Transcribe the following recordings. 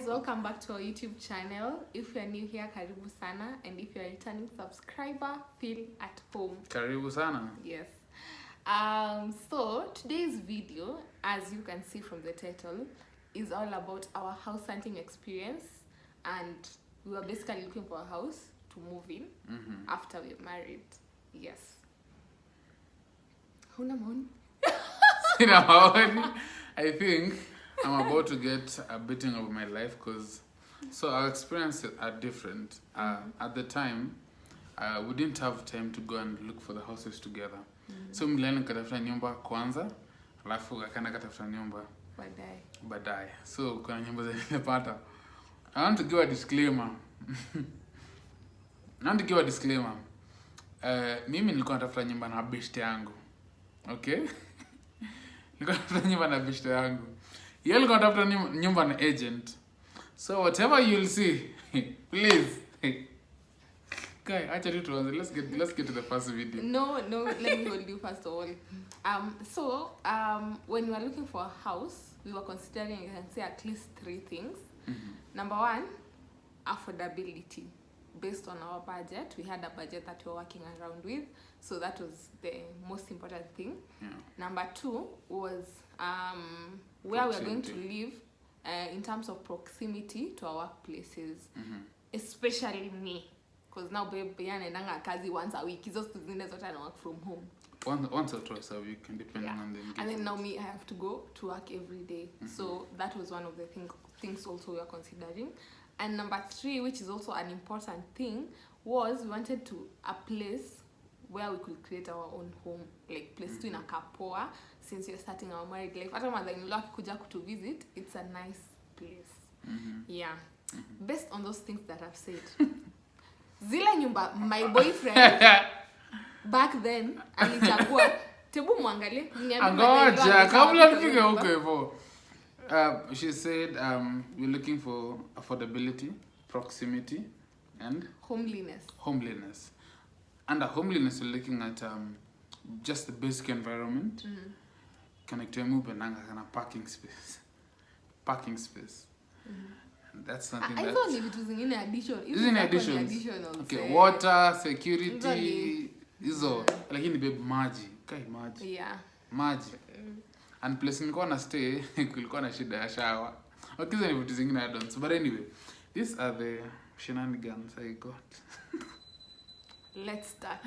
welcome back to our YouTube channel. If you're new here, karibu sana, and if you're a returning subscriber, feel at home. Karibu sana. Yes. So today's video, as you can see from the title, is all about our house hunting experience, and we were basically looking for a house to move in after we're married. Yes. Huna maoni? Sina maoni. I think I'm about to get a beating of my life because our experiences are different. At the time, we didn't have time to go and look for the houses together. So mliana katafuta nyumba kwanza, alafu akaenda katafuta nyumba baadaye. So kuna nyumba zilipata. I want to give a disclaimer. Mimi nilikuwa natafuta nyumba na beshte yangu. Okay? Nilikuwa natafuta nyumba na beshte yangu. Yeye alikuwa anatafuta nyumba na agent. So whatever you'll see, please. Okay, actually let's get to the first video. No, let me hold you first of all. When we were looking for a house, we were considering, you can say, at least 3 things. Number 1, affordability. Based on our budget, we had a budget that we were working around with, so that was the most important thing. Number 2 was where we are going to live in terms of proximity to our workplaces, especially me, because now babe anaendanga kazi once a week. Hizo zingine zote ana work from home once or twice a week, depending on the engagement. And then now me, I have to go to work every day. So that was one of the things also we are considering. And number 3, which is also an important thing, was we wanted a place where we could create our own home, like place to in a kapoa, since we're starting our married life. Hata mother-in-law akikuja to visit, it's a nice place. Yeah. Based on those things that I've said, zile nyumba my boyfriend back then alichagua, tebu muangalie, ngoja kabla tufike huko hivyo. She said we're looking for affordability, proximity, and homeliness. Under homeliness, we're looking at just the basic environment. Connected kana parking space. And that's something I thought it was in addition. Additional. Okay, water, security, hizo. Lakini babe, maji. Yeah. Maji. And place nilikuwa na stay, kulikuwa na shida ya shower. Okay, hizo ni vitu zingine I don't. But anyway, these are the shenanigans I got. Let's start.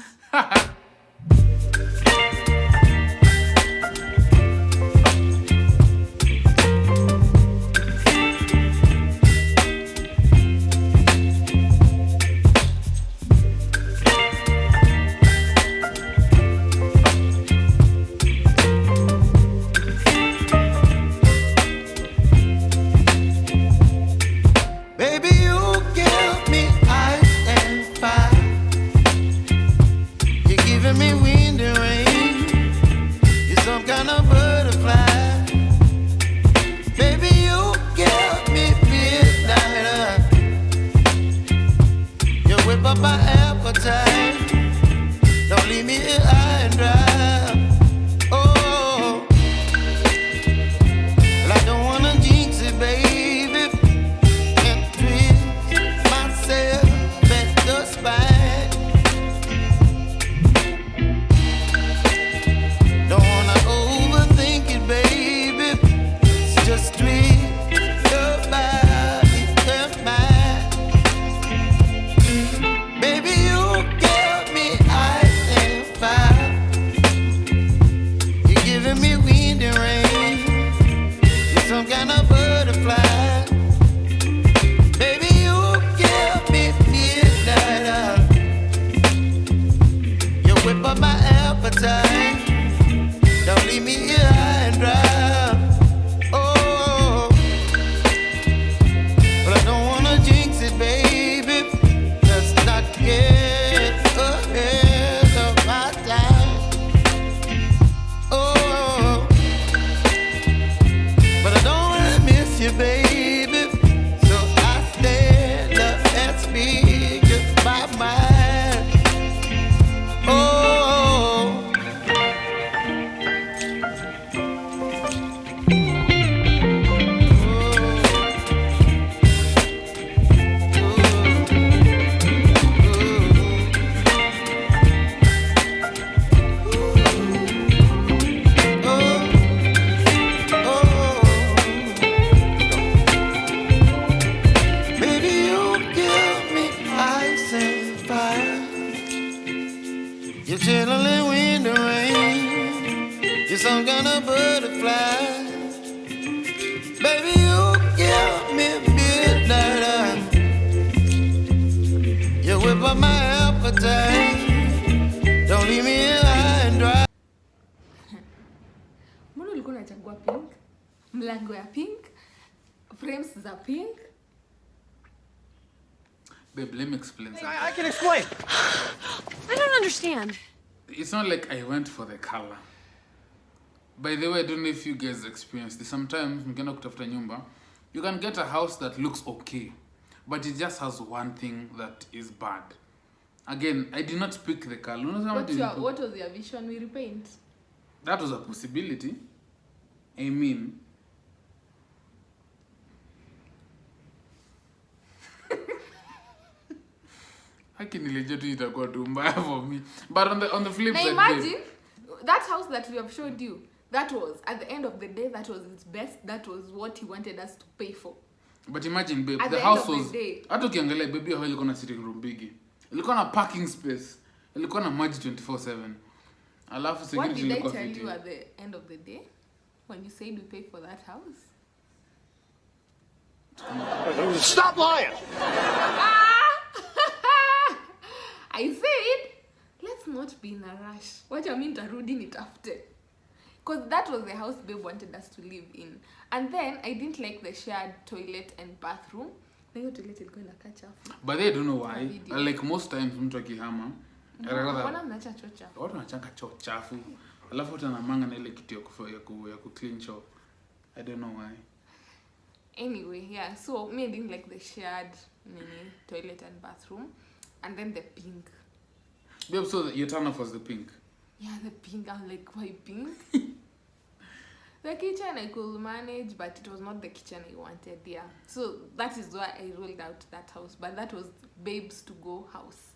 up my appetite. Don't leave me here high and dry. Mbona ulikuwa unachagua pink? Mlango ya pink? Frames za pink? Babe, let me explain something. I can explain. I don't understand. It's not like I went for the color. By the way, I don't know if you guys experience this. Sometimes, mkienda kutafuta nyumba, you can get a house that looks okay, but it just has one thing that is bad. Again, I did not pick the color. What was your vision? We repaint? That was a possibility. I mean, hakinileje tu itakuwa tu mbaya for me. But on the flip side, imagine that house that we have showed you. That was at the end of the day. That was its best. That was what he wanted us to pay for. But imagine, babe, at the the house end of was. the day. Hata ukiangalia baby, how ilikuwa na sitting room big. Ilikuwa na parking space. Ilikuwa na maji 24/7. Alafu security what did I ilikuwa tell fiti. you at the end of the day when you said we pay for that house? Stop lying. I said, let's not be in a rush. What you mean tarudi nitafute? Because that was the house babe wanted us to live in. And then I didn't like the shared toilet and bathroom. Na hiyo toilet ilikuwa inakaa chafu. But they don't know why. Like most times mtu akihama, Mbona mnaacha choo chafu? watu wanachanga choo chafu. Alafu utanamanga na ile kitu ya ku clean choo. I don't know why. Anyway, yeah. So me I didn't like the shared toilet and bathroom. And then the pink. Babe, so your turn off was the pink. Yeah, the pink. I'm like, why pink? The kitchen I could manage, but it was not the kitchen I wanted. Yeah, so that is why I rolled out that house. But that was babes to go house.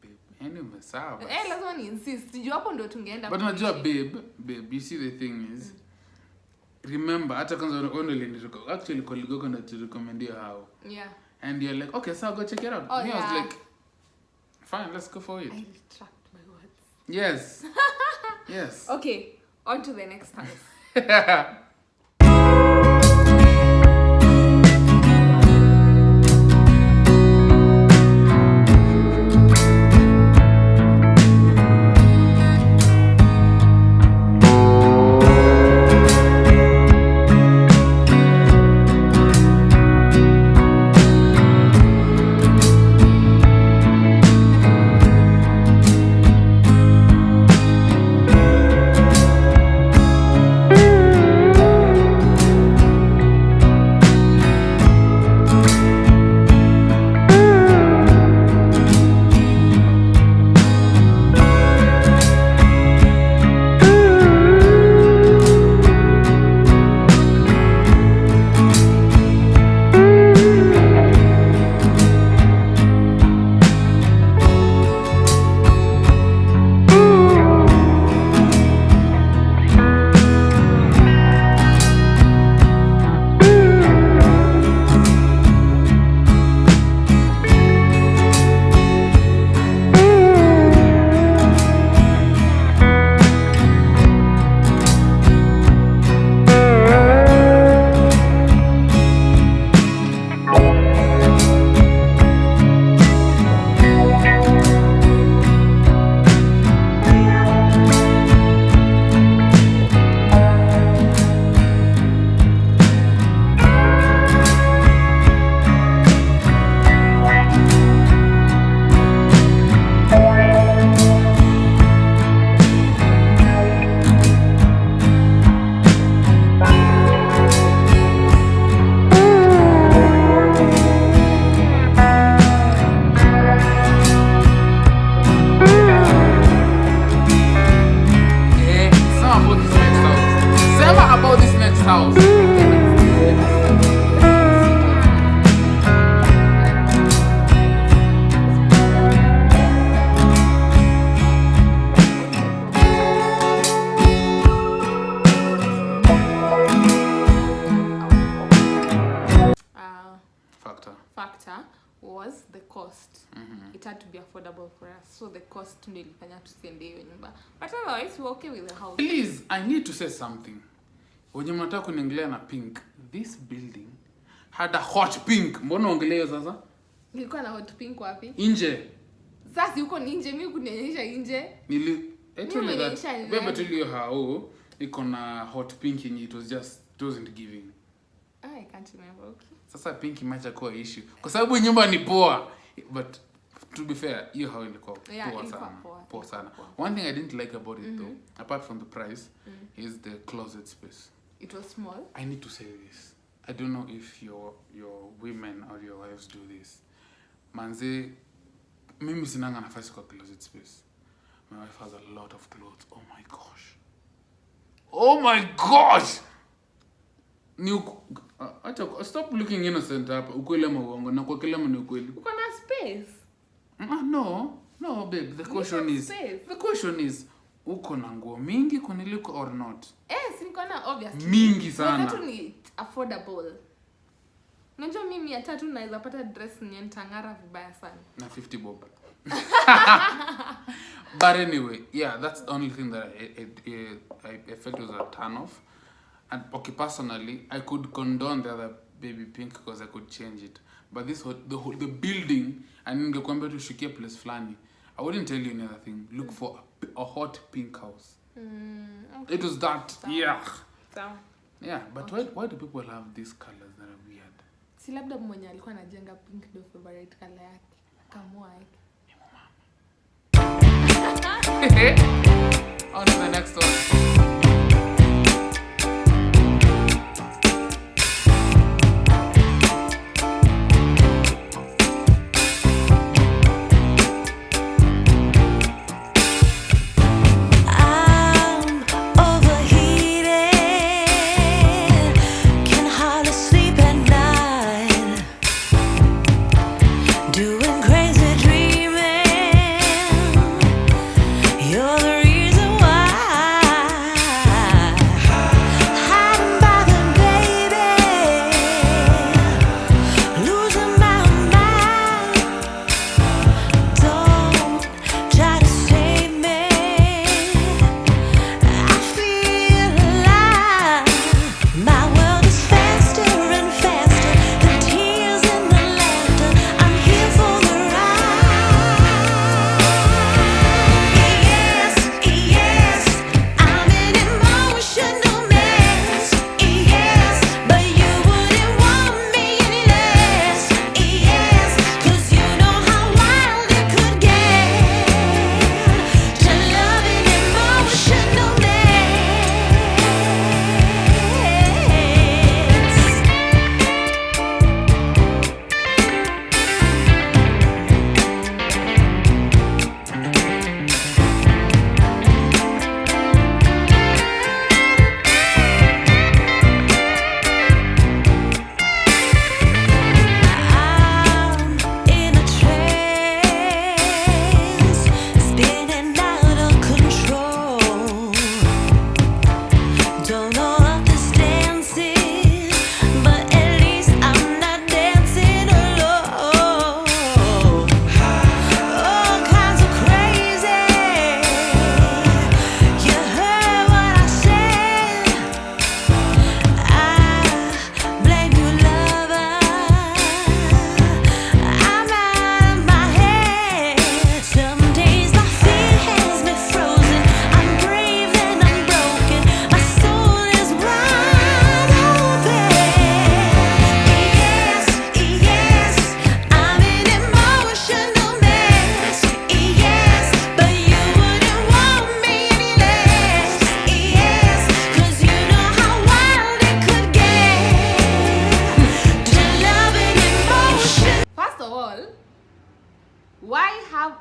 Babe, anyway, sawa. Lazima ni insist. Sijui hapo ndo tungeenda. But unajua babe, you see the thing is, remember, hata kwanza actually colleague wako ndo turecommended how. Yeah. And you're like, okay, so I'll go check it out. Oh, Me, yeah. I was like, fine, let's go for it. I retract my words. Yes. Yes. Okay, on to the next house. Was the cost. It had to be affordable for us, so the cost ndio ilifanya tusiende hiyo nyumba, but otherwise we're okay with the house. Please, I need to say something. Wenye mnataka kuniangalia na pink, this building had a hot pink. Mbona ongelea hiyo sasa? Nilikuwa na hot pink wapi? Nje. Sasa yuko nje, mimi kunionyesha nje. Actually that baby tell you how iko na hot pink yenye it wasn't giving. I can't remember. Okay. Sasa pink imeacha kuwa issue. Kwa sababu nyumba ni poa. But to be fair, hiyo how ilikuwa poa sana. One thing I didn't like about it though, apart from the price, is the closet space. It was small. I need to say this. I don't know if your women or your wives do this. Manze, mimi sinanga nafasi kwa closet space. My wife has a lot of clothes. Oh my gosh. Oh my gosh! Stop looking innocent hapa. Ukweli ama uongo? Na kwa kila ni ukweli. Uko na space. No, babe. The question is uko na nguo mingi kuniliko or not? Yes, niko na obviously. Mingi sana. Watu ni affordable. Unajua mimi hata tu naweza pata dress nye nitangara vibaya sana. Na 50 bob. But anyway, yeah, that's the only thing that I felt was a turn off. And okay, personally, I could condone the other baby pink because I could change it. But this the building, and ningekwambia tushikie place flani, I wouldn't tell you any other thing. Look for a hot pink house. Okay. It was that. Yeah. Yeah, but okay. Why do people have these colors that are weird? Si labda mwenye alikuwa anajenga pink ndio favorite color yake. Kamua yake. On to the next one.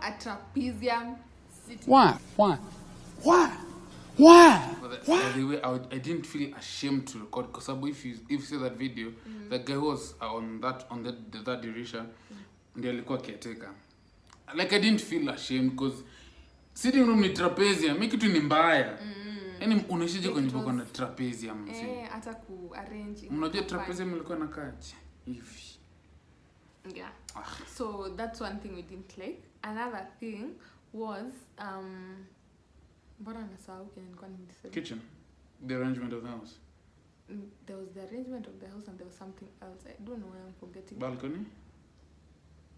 a trapezium city. Why? By the way, I didn't feel ashamed to record because if you see that video, the guy who was on that dirisha, ndiye alikuwa caretaker. Like I didn't feel ashamed because sitting room ni trapezium, make kitu ni mbaya. Yaani unaishije kwenye boko na trapezium? Hata ku arrange. Unajua trapezium ilikuwa inakaa hivi. Yeah. So that's one thing we didn't like. Another thing was kitchen. The arrangement of the house. There was the arrangement of the house and there was something else. I don't know why I'm forgetting. Balcony?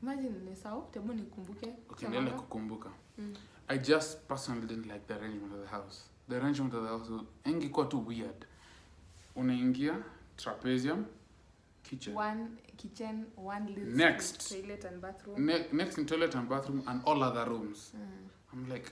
Imagine nisau, tebu nikumbuke. Okay, nile kukumbuka. I just personally didn't like the arrangement of the house. The arrangement of the house ingekuwa too weird. Unaingia trapezium, kitchen. One kitchen, one little Next. toilet and bathroom. Next in toilet and bathroom and all other rooms. I'm like,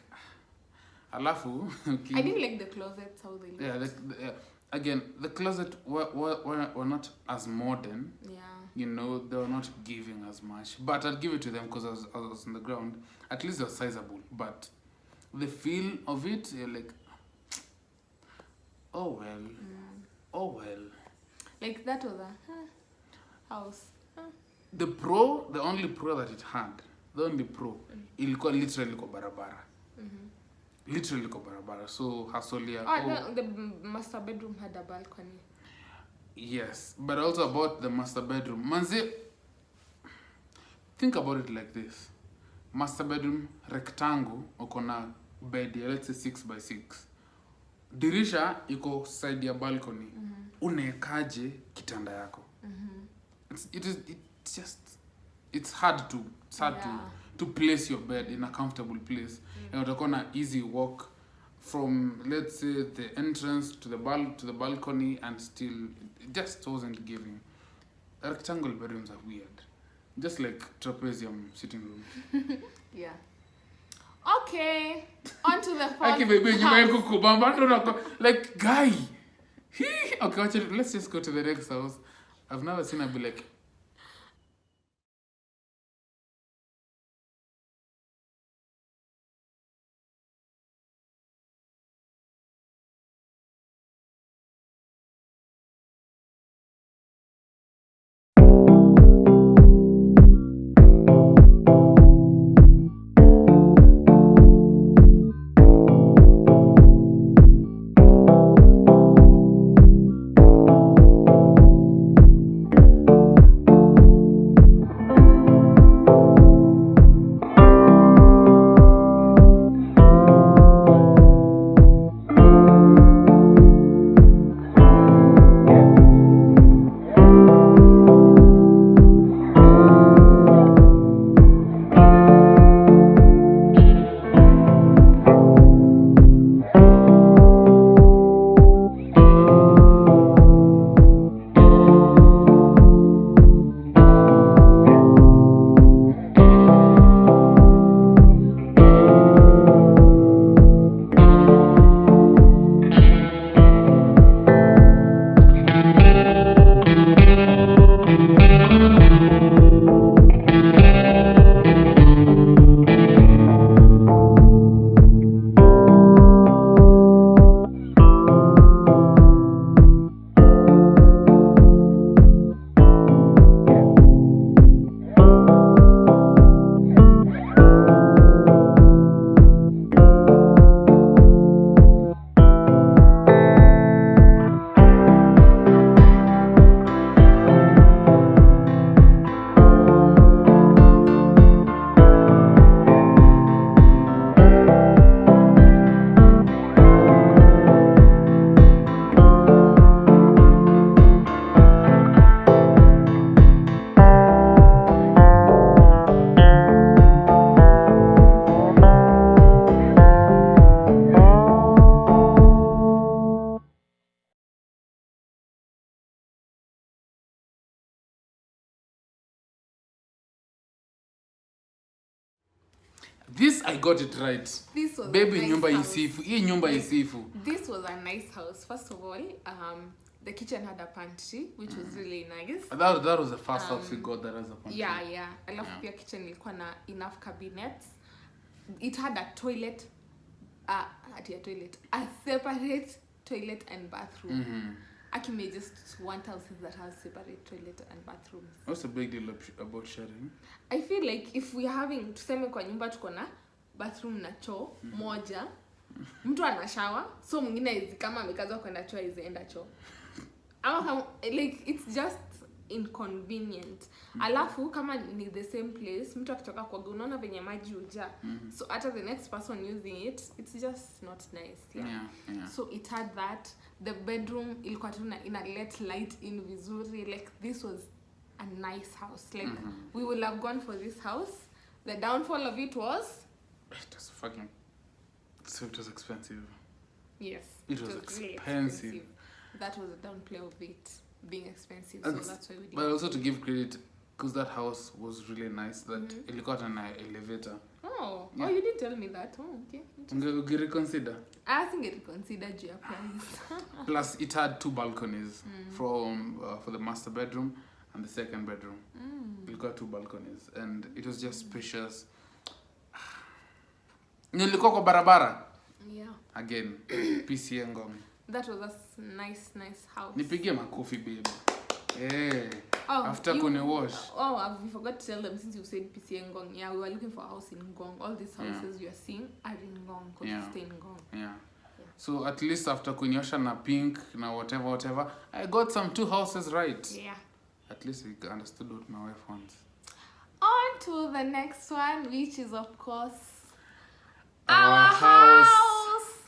alafu. Okay. I didn't like the closets, how they looked. Yeah, again, the closet were not as modern. Yeah. You know, they were not giving as much. But I'd give it to them because I was on the ground. At least they're sizable. But the feel of it, you're like, oh well. Oh well. Like that was a house. The only pro that it had, ilikuwa literally kwa barabara. Literally kwa barabara. So Hasolia. The master bedroom had a balcony. Yes, but also about the master bedroom. Manze, think about it like this. Master bedroom, rectangle, ukona bed, let's say 6 by 6. Dirisha, iko side ya balcony. Unaekaje kitanda yako. It's hard to place your bed in a comfortable place. And utakuwa na easy walk from, let's say, the entrance to the balcony, and still it just wasn't giving. Rectangle bedrooms are weird, just like trapezium sitting room. Yeah. Okay, on to the fourth house. Like, guy. Okay, watch it. Let's just go to the next house. I've never seen her be like, this I got it right. This was Baby, a nice nyumba house. isifu. Hii nyumba isifu. This was a nice house. First of all, the kitchen had a pantry, which was really nice. That was the first house we got that has a pantry. Yeah. Alafu pia kitchen ilikuwa na enough cabinets. It had a toilet, a separate toilet and bathroom. Aki made just one house that has separate toilet and bathrooms. What's the big deal about sharing? I feel like if we're having, tuseme kwa nyumba tuko na bathroom na choo moja, mtu ana shower, so mwingine hizi kama amekazwa kwenda choo hizi enda choo. Like it's just inconvenient. Alafu kama ni the same place, mtu akitoka kuoga unaona venye maji huja. So after the next person using it, it's just not nice. Yeah. So it had that. The bedroom ilikuwa tu ina let light in vizuri. Like this was a nice house. Like we would have gone for this house. The downfall of it was It was fucking. So it was expensive. yes, It was really expensive. That was a downplay of it being expensive. So that's why we did. But also to give credit, because that house was really nice. That it got an elevator. Oh, Yeah. oh, you did tell me that. Oh, okay. You reconsider. I think it considered your price. Plus, it had 2 balconies from for the master bedroom and the second bedroom. It got 2 balconies, and it was just spacious. Nilikuwa kwa barabara. Yeah. Again, PCA Ngong. That was a nice house. Nipigie makofi, babe. Yeah. Oh, After kune wash. Oh, we forgot to tell them since you said PCA Ngong. Yeah, we were looking for a house in Ngong. All these houses you are seeing are in Ngong because Yeah. we stay in Ngong. Yeah. So at least after kunyosha na pink na whatever, I got some 2 houses right. Yeah. At least I understood what my wife wants. On to the next one, which is of course Our house.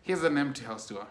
Here's an empty house tour.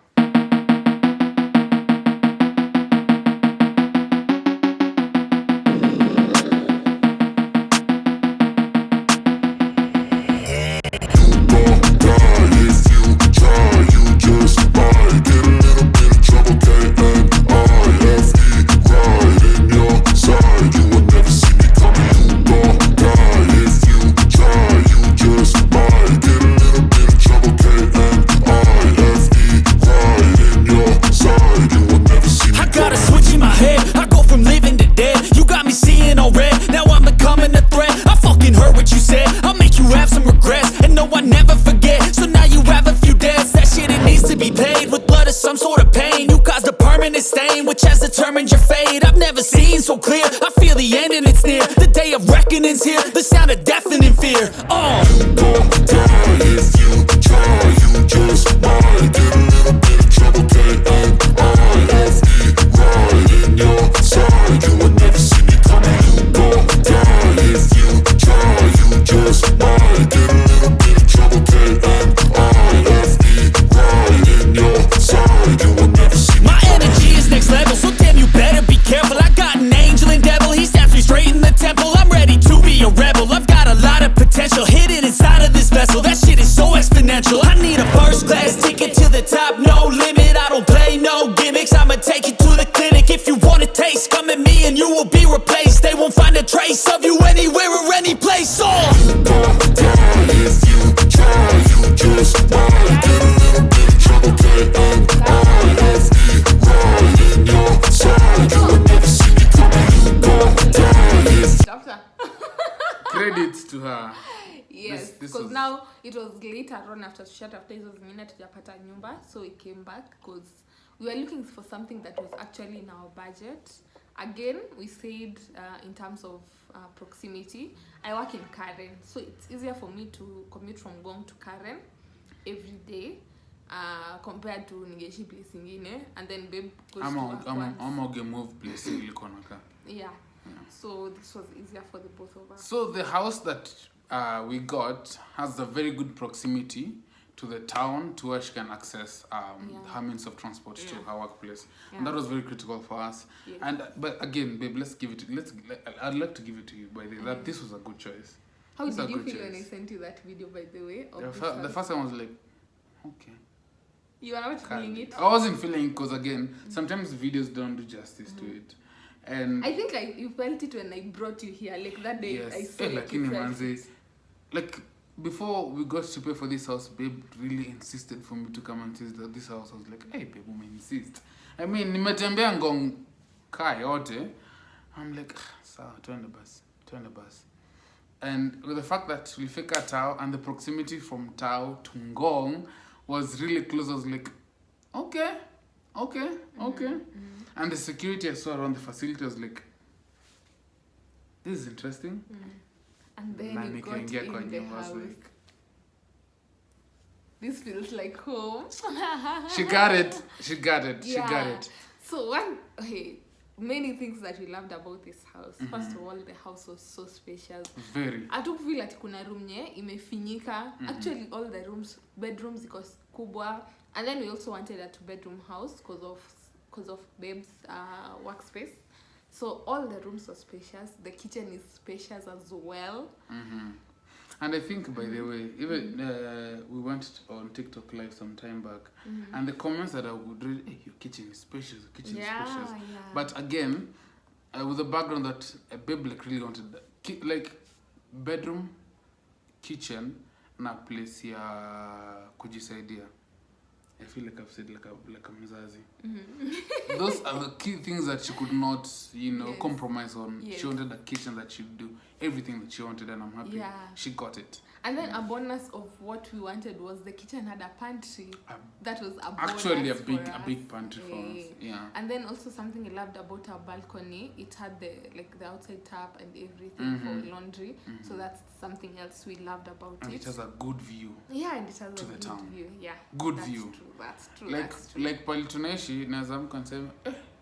Determined your fate, I've never seen so clear. I feel the end and it's near. The day of reckoning's here. The sound of deafening fear. You won't die if you try. You just might get a little bit of trouble. K-N-I-F-E, right in your side. You will never see me coming. You won't die if you try. You just might get a little bit of trouble. K-N-I-F-E, right in your side. You will never see me. My energy is next level, so damn you better be careful. I got an angel and devil, he stabs me straight in the temple. I'm ready to be a rebel, I've got a lot of potential hidden inside of this vessel. That shit is so exponential. I need a first class ticket to the top, no limit. I don't play no gimmicks, I'ma take you to the clinic. If you want a taste, come at me and you will be replaced. They won't find a trace of you anywhere or any place. You won't die if you try. You just might get a little bit of trouble. K-N-I-F-E, right in your side. You will never see me coming. You won't die if Credits to her. Yes, This because was- now it was later on after hizo zingine tujapata nyumba, so we came back because we were looking for something that was actually in our budget. Again, we said in terms of proximity, I work in Karen, so it's easier for me to commute from Ngong to Karen every day compared to ningeshi place ingine, and then babe goes to work once. I'm move place ilikuwa nakaa. Yeah. So this was easier for the both of us. So the house that we got has a very good proximity to the town to where she can access her means of transport to her workplace. And that was very critical for us. Yes. And but again, babe, I'd like to give it to you by the way, that this was a good choice. How It's a did you good feel when I choice. sent you that video, by the way? Of The first time I was like, okay. You are not feeling it? I wasn't feeling it because again, sometimes videos don't do justice to it. And I think like you felt it when I brought you here, like that day. yes, I saw like lakini you felt manze, it. like before we got to pay for this house, babe really insisted for me to come and see this house. I was like, hey babe, insist. I mean, nimetembea Ngong kaa yote. I'm like, sawa, twende bus. And with the fact that tulifika Tao and the proximity from Tao to Ngong was really close, I was like, okay. And the security I saw around the facility was like, this is interesting. And then Na you got in nikaingia kwa the nyumba, I was house. like, This feels like home. she got it. Yeah. So many things that we loved about this house. First of all, the house was so spacious. Very. Hatukufeel ati kuna room nye imefinyika. Actually, all the bedrooms iko kubwa. And then we also wanted a 2-bedroom house because of babe's workspace. So all the rooms were spacious. The kitchen is spacious as well. And I think, by the way, even we went on TikTok live some time back, and the comments that I would read, hey, your kitchen is spacious, your kitchen is spacious. Yeah. But again, with the background that a babe like really wanted, like bedroom, kitchen, na place ya kujisaidia. I feel like I've said like a mzazi. Those are the key things that she could not, compromise on. Yes. She wanted a kitchen that she'd do everything that she wanted, and I'm happy she got it. And then a bonus of what we wanted was the kitchen had a pantry. That was a bonus. Actually, a for us. big pantry for us. Yeah. And then also something I loved about our balcony, it had the outside tap and everything for laundry. So that's something else we loved about And it. it has a good view. Yeah, and it has to a the good town. view. Yeah. Good that's view. True. That's true. Like that's true. like pale tunaishi naweza mko niseme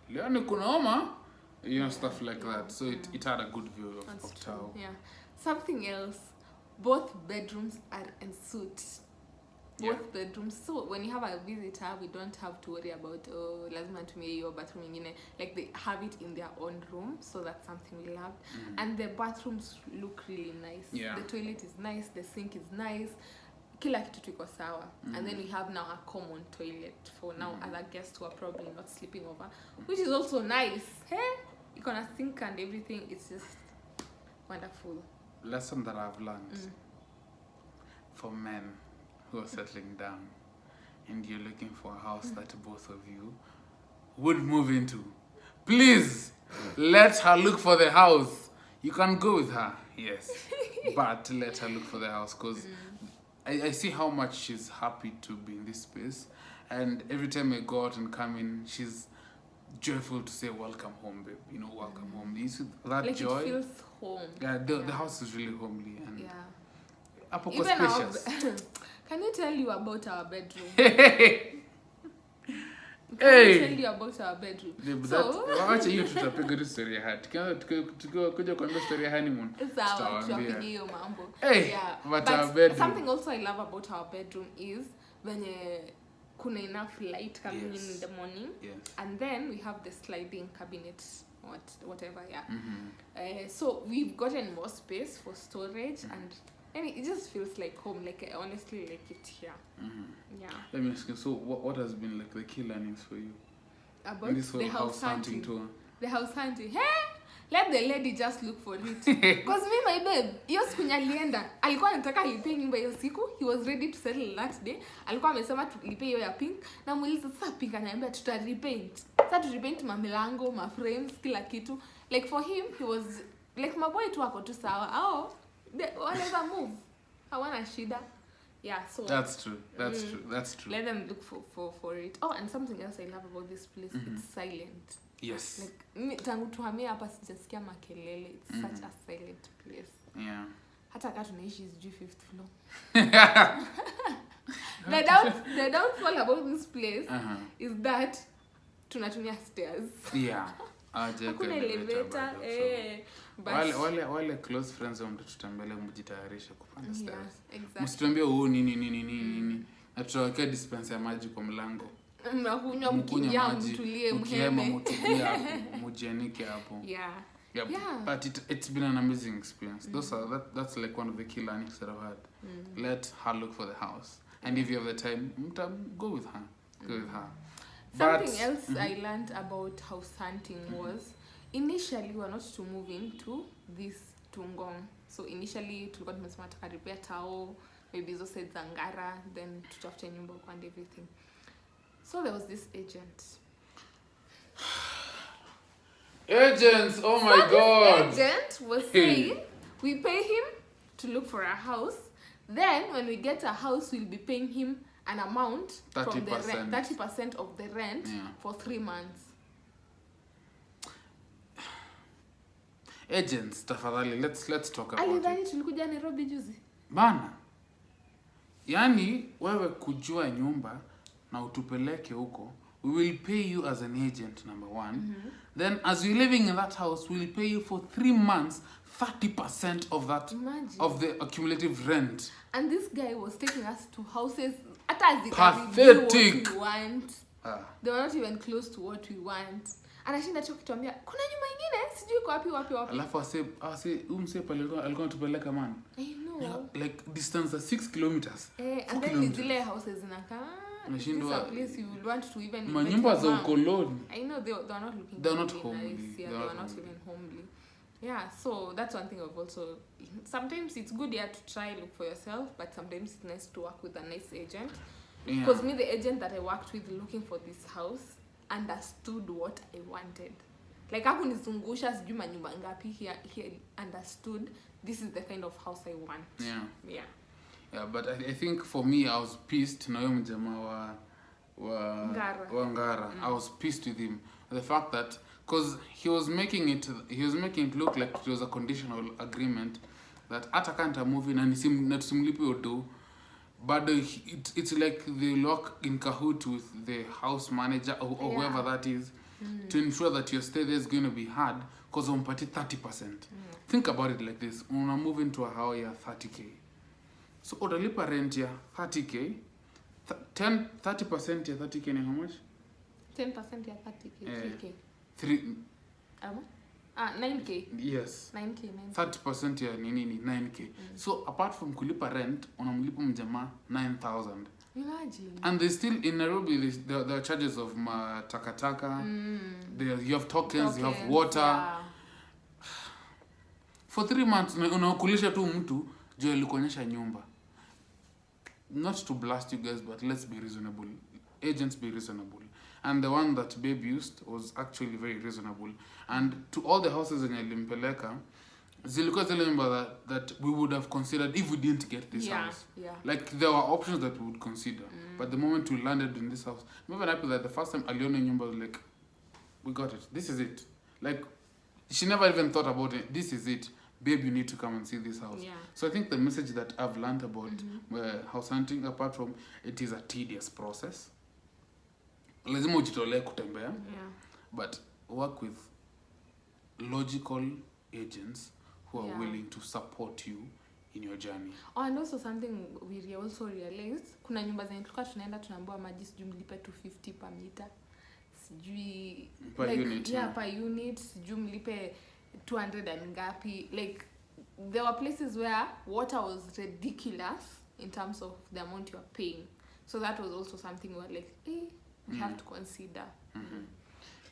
leo ni kunaoma, stuff like that. So it had a good view of town. Yeah. Something else, both bedrooms are en suite. Both bedrooms. So when you have a visitor, we don't have to worry about lazima tumie hiyo bathroom ingine. Like they have it in their own room, so that's something we loved. And the bathrooms look really nice. Yeah. The toilet is nice, the sink is nice. Kila kitu tuko sawa. And then we have now a common toilet for now other guests who are probably not sleeping over, which is also nice. Hey, you can sink and everything. It's just wonderful. Lesson that I've learned for men who are settling down and you're looking for a house that both of you would move into. Please let her look for the house. You can go with her, yes, but let her look for the house, because I see how much she's happy to be in this space, and every time I go out and come in, she's joyful to say welcome home, babe, welcome home. You see that Like joy? it feels home. Yeah, the house is really homely, and hapo kwa Even spacious. Can you tell you about our bedroom? Hey! Can you tell you about our bedroom? Wacha hiyo tutapiga tu story ya hat. Kuja kwa story ya honeymoon. Sawa, tutapiga hiyo mambo. Hey, but our bedroom. Something also I love about our bedroom is when kuna enough light coming in the morning. Yes. And then we have the sliding cabinet, whatever, so we've gotten more space for storage and it just feels like home. Like I honestly like it here. Yeah. Let me ask you, so what has been like the key learnings for you About in this whole the house hunting tour? The house hunting. Hey! Let the lady just look for it. Because me, my babe, hiyo siku alienda, alikuwa anataka alipe nyumba hiyo siku. He was ready to settle that day. Alikuwa amesema tulipe hiyo ya pink. Na muuliza sasa pink, ananiambia tuta repaint. Sasa tu repaint mamilango, ma frames, kila kitu. Like for him, he was like maboy tu wako tu sawa. Wanaweza move. Hawana shida. Yeah, so That's true. That's true. let them look for it. Oh, and something else I love about this place, it's silent. Yes. Like tangu tuhamia hapa sijasikia makelele. It's such a silent place. Yeah. Hata kama tunaishi sijui 5th floor. The downfall about this place is that tunatumia stairs. Yeah. Hakuna elevator. But Wale close friends wa mtu tutambele mjitayarisha kupanda stairs. exactly. Msituambie nini. Na tutawekea dispenser ya maji kwa mlango. Mnakunywa mkiingia mtulie mheme. Mtulia mujianike hapo. Yeah. Yep. Yeah. But it's been an amazing experience. That's like one of the key learnings that I've had. Let her look for the house, and if you have the time, go with her. Go with her. Something else I learned about house hunting was initially we were not to move into this Tungong. So initially tulikuwa tumesema tukaripia tao, maybe hizo set za Ngara, then tutafute nyumba and everything. So there was this agent. Agents, oh my God! This agent was saying we pay him to look for a house. Then when we get a house, we'll be paying him an amount from the rent, 30% of the rent for 3 months. Agents, tafadhali, let's talk about Alidhani it. tulikuja Nairobi juzi. Bana. Yani wewe kujua nyumba na utupeleke huko, we will pay you as an agent, number one. Then as you're living in that house, we'll pay you for 3 months 30% of that. Imagine. Of the accumulative rent. And this guy was taking us to houses at as Pathetic. what we want. Ah. They were not even close to what we want. Anashinda tu kituambia kuna nyumba nyingine sijui kwa wapi. Alafu ase umse pale alikuwa tupeleka man. I know. Like distance of 6 kilometers. And then zile houses zinakaa. Unashindwa place you will want to even manyumba za ukoloni. I know they are not looking. They're not homely. Nice. Yeah, they are not even homely. Yeah, so that's one thing I've also. Sometimes it's good to try look for yourself, but sometimes it's nice to work with a nice agent. Because me, the agent that I worked with looking for this house understood what I wanted. Like hakunizungusha sijui manyumba ngapi, he understood this is the kind of house I want. Yeah, but I think for me I was pissed na yule mjamaa wa Ngara. I was pissed with him. The fact that because he was making it look like it was a conditional agreement that hata kanta movie na tusimlipe odo, but it's like they lock in cahoot with the house manager or whoever that is to ensure that your stay there is going to be hard because umpati 30%. Think about it like this: una move into a house ya 30k, so utalipa rent ya 30k, 30% ya 30k ni how much? 10% ya 30k, 3k. 9k. Yes. 9k. 30% ya nini 9k. So apart from kulipa rent, unamlipa mjamaa 9,000. Imagine. And they still in Nairobi there are charges of takataka. You have tokens, you have water. Yeah. For 3 months unakulisha tu mtu juu alikuonyesha nyumba. Not to blast you guys, but let's be reasonable. Agents, be reasonable. And the one that Babe used was actually very reasonable. And to all the houses in Elimpeleka, zilikuwa zile nyumba that we would have considered if we didn't get this house. Yeah. Like there were options that we would consider. But the moment we landed in this house, I'm even happy that the first time Aliona nyumba was like, we got it. This is it. Like, she never even thought about it. This is it. Babe, you need to come and see this house. Yeah. So I think the message that I've learned about house hunting, apart from it is a tedious process, lazima ujitolee kutembea, but work with logical agents who are willing to support you in your journey. And also something we also realized, kuna nyumba zenye tulikuwa tunaenda tunaambiwa maji sijui mlipe 250 per meter, sijui per unit. Per unit, sijui mlipe 200 and ngapi. Like there were places where water was ridiculous in terms of the amount you are paying. So that was also something we were like, we have to consider.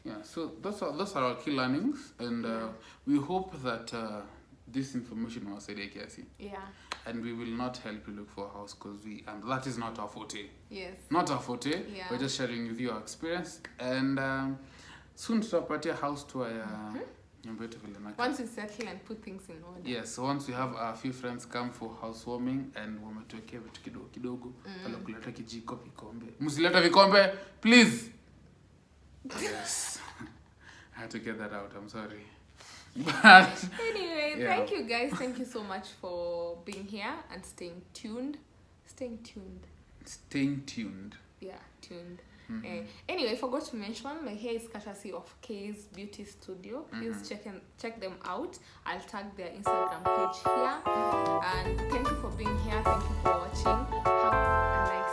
Yeah, so those are our key learnings, and we hope that this information was kiasi. Yeah. And we will not help you look for a house and that is not our forte. Yes. Not our forte. Yeah. We're just sharing with you our experience, and soon tutapatia house tour ya nyumba yetu vile nakaa. Once we settle and put things in order. Yes, so once we have a few friends come for housewarming and wametuwekea vitu kidogo pale kuleta kijiko vikombe. Msileta vikombe, please. Yes. I had to get that out. I'm sorry. But anyway, thank you guys. Thank you so much for being here and staying tuned. Yeah, tuned. Anyway, I forgot to mention my hair is courtesy of K's Beauty Studio. Please check them out. I'll tag their Instagram page here. And thank you for being here. Thank you for watching. Have a nice